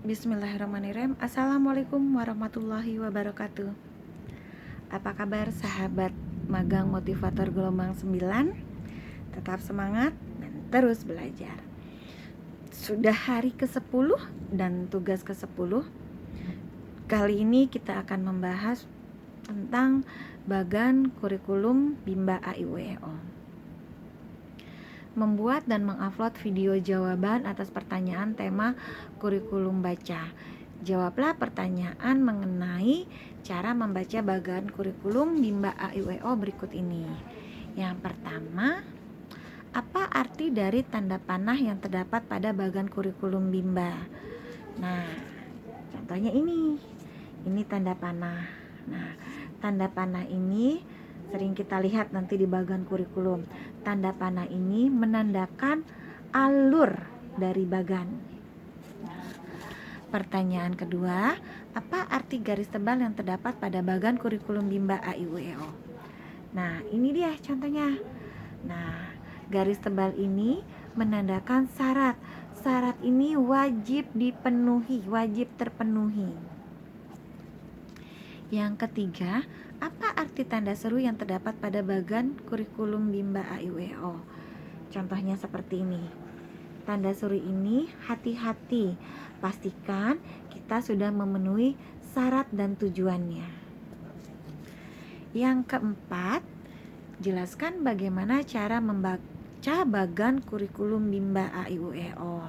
Bismillahirrahmanirrahim. Assalamualaikum warahmatullahi wabarakatuh. Apa kabar sahabat magang motivator gelombang 9? Tetap semangat dan terus belajar. Sudah hari ke-10 dan tugas ke-10. Kali ini kita akan membahas tentang bagan kurikulum Bimba AIUEO. Membuat dan mengupload video jawaban atas pertanyaan tema kurikulum baca. Jawablah pertanyaan mengenai cara membaca bagan kurikulum Bimba AIUEO berikut ini. Yang pertama, apa arti dari tanda panah yang terdapat pada bagan kurikulum Bimba? Nah, contohnya ini tanda panah. Nah, tanda panah ini sering kita lihat nanti di bagan kurikulum. Tanda panah ini menandakan alur dari bagan. Pertanyaan kedua, apa arti garis tebal yang terdapat pada bagan kurikulum Bimba AIUEO? Nah, ini dia contohnya. Nah, garis tebal ini menandakan syarat. Syarat ini wajib dipenuhi, wajib terpenuhi. Yang ketiga, apa arti tanda seru yang terdapat pada bagan kurikulum Bimba AIUEO? Contohnya seperti ini. Tanda seru ini hati-hati, pastikan kita sudah memenuhi syarat dan tujuannya. Yang keempat, jelaskan bagaimana cara membaca bagan kurikulum Bimba AIUEO.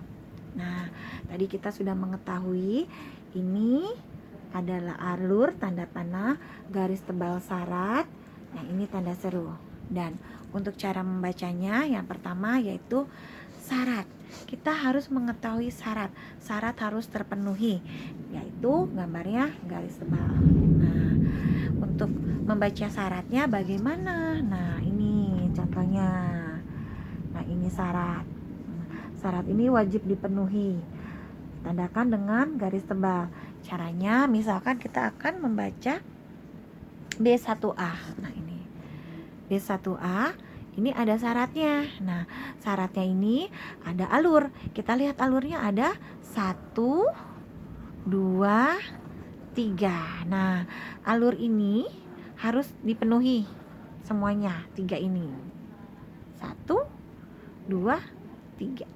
Nah, tadi kita sudah mengetahui ini adalah alur, tanda panah, garis tebal syarat. Nah, ini tanda seru. Dan untuk cara membacanya, yang pertama yaitu syarat. Kita harus mengetahui syarat. Syarat harus terpenuhi, yaitu gambarnya garis tebal. Nah, untuk membaca syaratnya bagaimana? Nah, ini contohnya. Nah, ini syarat. Syarat ini wajib dipenuhi. Tandakan dengan garis tebal. Caranya misalkan kita akan membaca B1A. Nah, ini B1A, ini ada syaratnya. Nah, syaratnya ini ada alur. Kita lihat alurnya ada 1, 2, 3. Nah, alur ini harus dipenuhi semuanya, 3 ini. 1, 2, 3.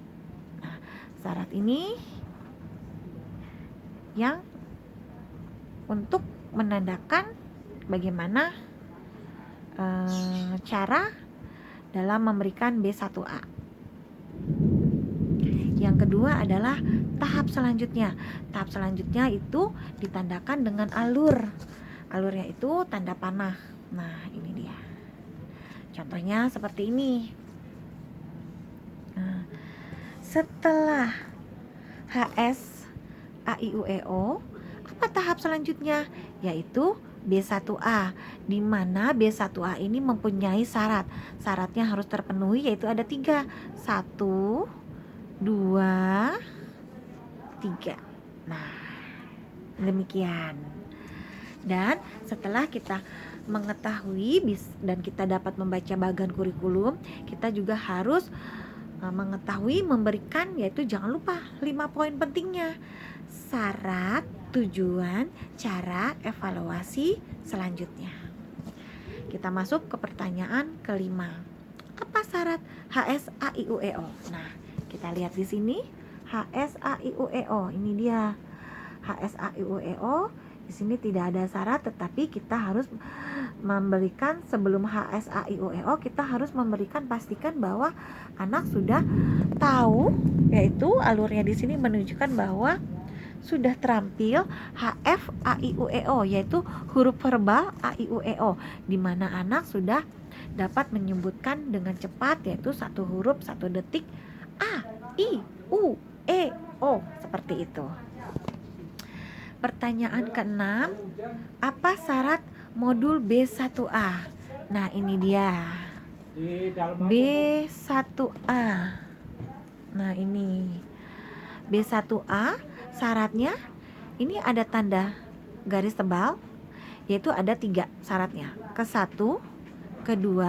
Nah, syarat ini yang untuk menandakan bagaimana cara dalam memberikan B1A. Yang kedua adalah tahap selanjutnya. Tahap selanjutnya itu ditandakan dengan alur. Alurnya itu tanda panah. Nah, ini dia. Contohnya seperti ini. Nah, setelah HS AIUEO, apa tahap selanjutnya? Yaitu B1A, di mana B1A ini mempunyai syarat. Syaratnya harus terpenuhi, yaitu ada 3. 1, 2, 3. Nah, demikian. Dan setelah kita mengetahui dan kita dapat membaca bagan kurikulum, kita juga harus mengetahui, memberikan, yaitu jangan lupa 5 poin pentingnya. Syarat, tujuan, cara, evaluasi selanjutnya. Kita masuk ke pertanyaan kelima. Apa syarat HSAIUEO? Nah, kita lihat di sini HSAIUEO. Ini dia HSAIUEO. Di sini tidak ada syarat, tetapi kita harus memberikan sebelum HSAIUEO, kita harus memberikan pastikan bahwa anak sudah tahu, yaitu alurnya di sini menunjukkan bahwa sudah terampil HF AIUEO, yaitu huruf verbal AIUEO, di mana anak sudah dapat menyebutkan dengan cepat, yaitu satu huruf 1 detik A, I, U, E, O, seperti itu. Pertanyaan ke-6, apa syarat modul B1A? Nah, ini dia B1A. Nah, ini B1A syaratnya ini ada tanda garis tebal, yaitu ada 3 syaratnya. Ke-1, ke-2,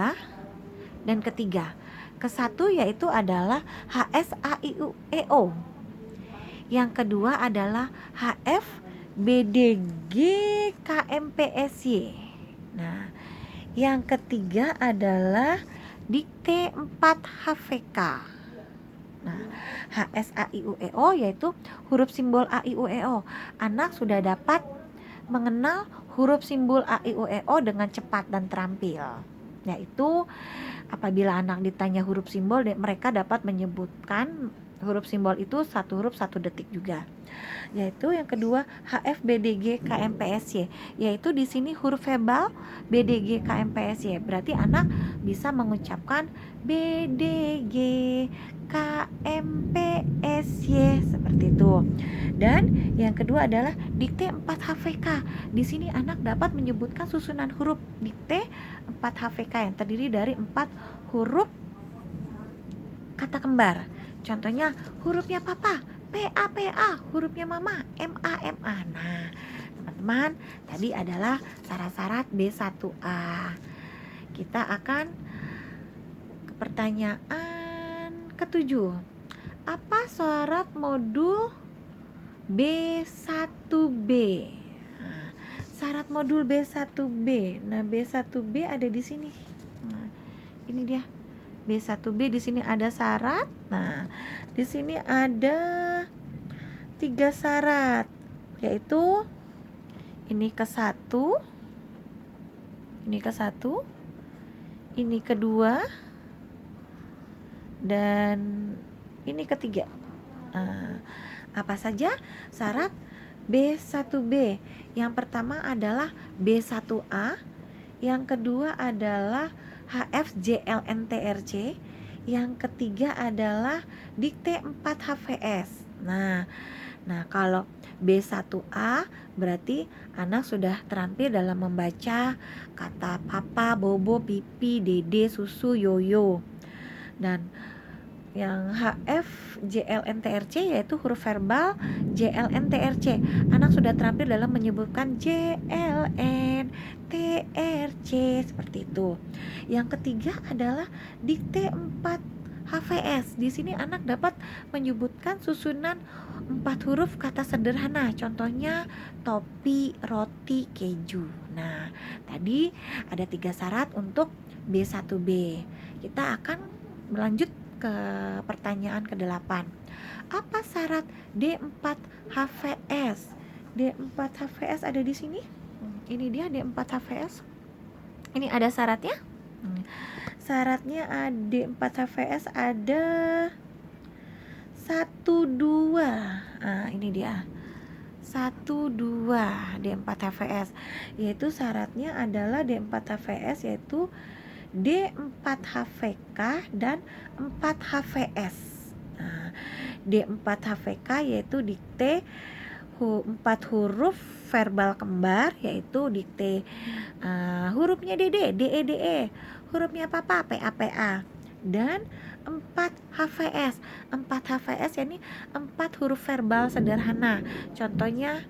dan ke-3. Ke-1 yaitu adalah HSAIUEO, Yang kedua adalah HF BDG KMPSY. Nah, yang ketiga adalah dikte 4 HVK. Nah, HSAIUEO yaitu huruf simbol AIUEO. Anak sudah dapat mengenal huruf simbol AIUEO dengan cepat dan terampil. Yaitu apabila anak ditanya huruf simbol, mereka dapat menyebutkan huruf simbol itu satu huruf 1 detik juga. Yaitu yang kedua HFBDG KMPSY, yaitu di sini huruf verbal BDG KMPSY. Berarti anak bisa mengucapkan BDG KMPSY seperti itu. Dan yang kedua adalah dikte 4 HVK. Di sini anak dapat menyebutkan susunan huruf dikte 4 HVK yang terdiri dari 4 huruf kata kembar. Contohnya hurufnya papa, PA PA, hurufnya mama, MA MA. Nah, teman-teman, tadi adalah syarat-syarat B1A. Kita akan ke pertanyaan ke-7. Apa syarat modul B1B? Nah, syarat modul B1B. Nah, B1B ada di sini. Nah, ini dia. B1B di sini ada syarat. Nah, di sini ada 3 syarat, yaitu ini ke-1, ini ke-1, ini kedua, dan ini ketiga. Nah, apa saja syarat B1B? Yang pertama adalah B1A, yang kedua adalah HFJLNTRC, yang ketiga adalah dikte 4 HVS. Nah, kalau B1A berarti anak sudah terampil dalam membaca kata papa, bobo, pipi, dede, susu, yoyo. Dan yang HF JLNTRC yaitu huruf verbal JLNTRC. Anak sudah terampil dalam menyebutkan JLN TRC seperti itu. Yang ketiga adalah dikte 4 HVS. Di sini anak dapat menyebutkan susunan 4 huruf kata sederhana. Contohnya topi, roti, keju. Nah, tadi ada 3 syarat untuk B1B. Kita akan berlanjut ke pertanyaan ke-8. Apa syarat D4 HVS? D4 HVS ada di sini. Ini dia D4 HVS. Ini ada syaratnya. Syaratnya D4 HVS ada 1, 2. Nah, ini dia. 1, 2 D4 HVS. Yaitu syaratnya adalah D4 HVS yaitu D4 HVK dan 4 HVS. Nah, D4 HVK yaitu dikte 4 huruf verbal kembar, yaitu dikte hurufnya DD, DE, DE, hurufnya papa, PA, PA, dan 4 HVS. 4 HVS yakni 4 huruf verbal sederhana. Contohnya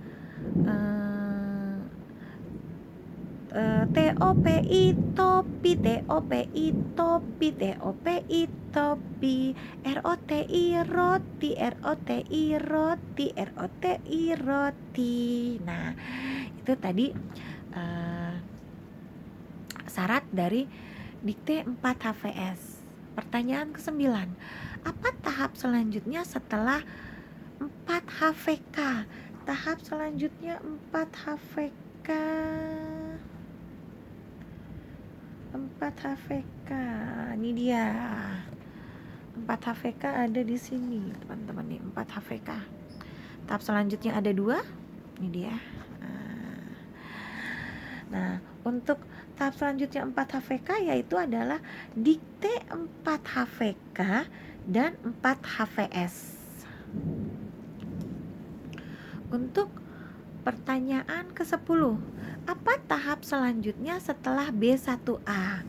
TOPI topi, TOPI topi, TOPI topi, ROTI roti, ROTI roti, ROTI roti. Nah, itu tadi syarat dari dikte 4 HVS. Pertanyaan ke-9. Apa tahap selanjutnya setelah 4 HVK? Tahap selanjutnya 4 HVK. 4 HVK. Ini dia. 4 HVK ada di sini, teman-teman nih, 4 HVK. Tahap selanjutnya ada 2. Ini dia. Nah, untuk tahap selanjutnya 4 HVK yaitu adalah dikte 4 HVK dan 4 HVS. Untuk pertanyaan ke-10. Apa tahap selanjutnya setelah B1A?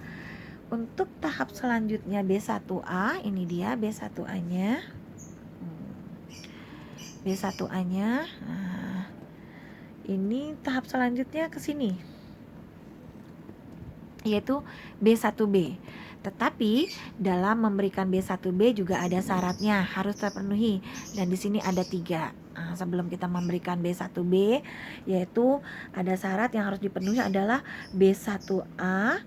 Untuk tahap selanjutnya B1A, ini dia B1A-nya. B1A-nya. Nah, ini tahap selanjutnya ke sini, yaitu B1B. Tetapi dalam memberikan B1B juga ada syaratnya harus terpenuhi, dan di sini ada 3. Nah, sebelum kita memberikan B1B, yaitu ada syarat yang harus dipenuhi adalah B1A,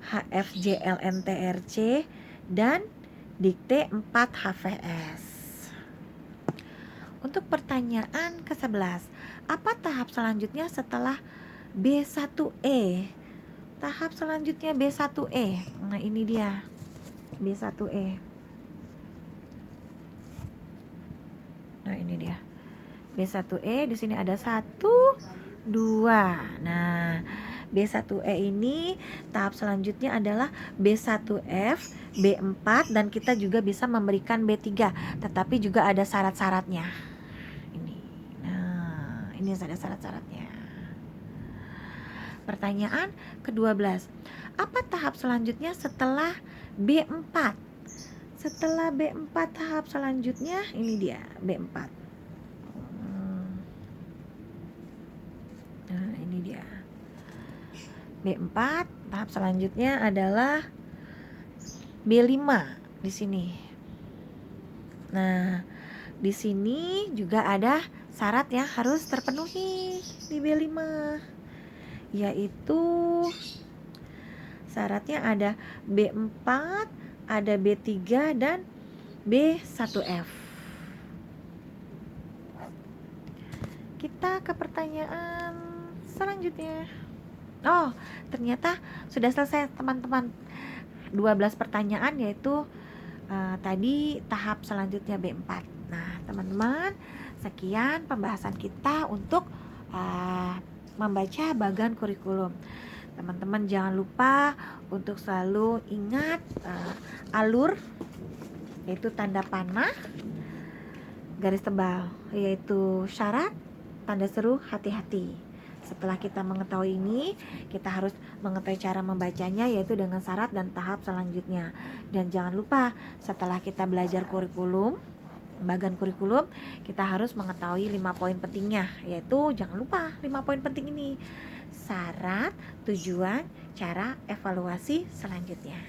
HFJLNTRC, dan dikte 4 HVS. Untuk pertanyaan ke-11, apa tahap selanjutnya setelah B1E? Tahap selanjutnya B1E. Nah, ini dia B1E. Nah, ini dia B1E. Di sini ada 1, 2. Nah, B1E ini tahap selanjutnya adalah B1F, B4, dan kita juga bisa memberikan B3, tetapi juga ada syarat-syaratnya. Ini ada syarat-syaratnya. Pertanyaan ke-12, apa tahap selanjutnya setelah B4? Setelah B4 tahap selanjutnya, ini dia B4. Nah, ini dia B4. Tahap selanjutnya adalah B5 di sini. Nah, di sini juga ada syarat yang harus terpenuhi di B5, yaitu syaratnya ada B4, ada B3, dan B1F. Kita ke pertanyaan selanjutnya. Oh, ternyata sudah selesai teman-teman. 12 pertanyaan, yaitu tadi tahap selanjutnya B4. Nah, teman-teman, sekian pembahasan kita untuk membaca bagan kurikulum. Teman-teman jangan lupa untuk selalu ingat alur, yaitu tanda panah, garis tebal, yaitu syarat, tanda seru, hati-hati. Setelah kita mengetahui ini, kita harus mengetahui cara membacanya, yaitu dengan syarat dan tahap selanjutnya. Dan jangan lupa, setelah kita belajar kurikulum, bagan kurikulum, kita harus mengetahui 5 poin pentingnya, yaitu jangan lupa 5 poin penting ini: syarat, tujuan, cara, evaluasi selanjutnya.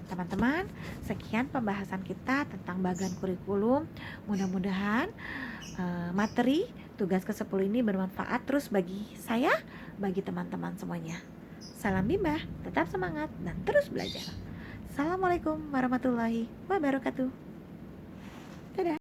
Teman-teman, sekian pembahasan kita tentang bagan kurikulum. Mudah-mudahan materi tugas ke-10 ini bermanfaat terus bagi saya, bagi teman-teman semuanya. Salam Bimba, tetap semangat dan terus belajar. Assalamualaikum warahmatullahi wabarakatuh. Dadah.